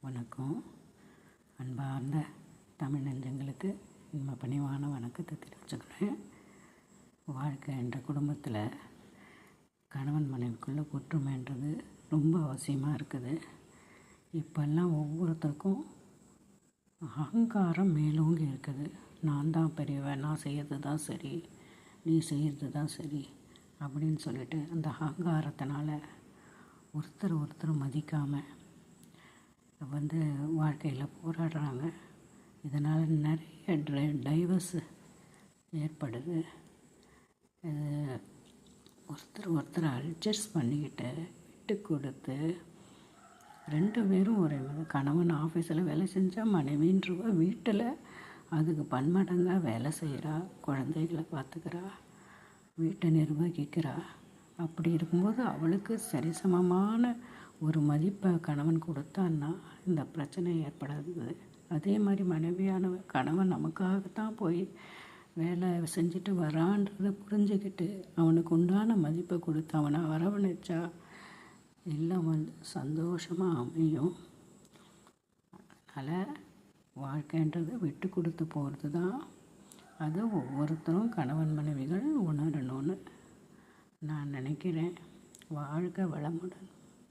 வணக்கம். அன்பார்ந்த தமிழ் நெஞ்சங்களுக்கு நம்ம பணிவான வணக்கத்தை தெரிவிச்சுக்கிறேன். வாழ்க்கை என்ற குடும்பத்தில் கணவன் மனைவிக்குள்ளே ஒற்றுமைன்றது ரொம்ப அவசியமாக இருக்குது. இப்போல்லாம் ஒவ்வொருத்தருக்கும் அகங்காரம் மேலோங்கி இருக்குது. நான் தான் பெரியவன், நான் செய்கிறது தான் சரி, நீ செய்கிறது தான் சரி அப்படின்னு சொல்லிட்டு அந்த அகங்காரத்தினால ஒருத்தர் மதிக்காமல் வாழ்க்கையில் போராடுறாங்க. இதனால் நிறைய டைவர்ஸ் ஏற்படுது. ஒருத்தர் அட்ஜஸ்ட் பண்ணிக்கிட்டு விட்டு கொடுத்து 2 பேரும் ஒரே மாதிரி, கணவன் ஆஃபீஸில் வேலை செஞ்சால் மனைவின்றவ வீட்டில் அதுக்கு பன்மடங்காக வேலை செய்கிறா, குழந்தைகளை பார்த்துக்கிறா, வீட்டை நிர்வகிக்கிறா. அப்படி இருக்கும்போது அவளுக்கு சரிசமமான ஒரு மதிப்பை கணவன் கொடுத்தான்னா இந்த பிரச்சனை ஏற்படாது. அதே மாதிரி மனைவியானவ கணவன் நமக்காகத்தான் போய் வேலை செஞ்சுட்டு வரான்றதை புரிஞ்சுக்கிட்டு அவனுக்கு உண்டான மதிப்பை கொடுத்து அவனை அரவணைச்சா எல்லாம் சந்தோஷமாக அமையும். அதனால் வாழ்க்கைன்றது விட்டு கொடுத்து போகிறது தான். அது ஒவ்வொருத்தரும் கணவன் மனைவிகள் உணரணும்னு நான் நினைக்கிறேன். வாழ்க வளமுடன்.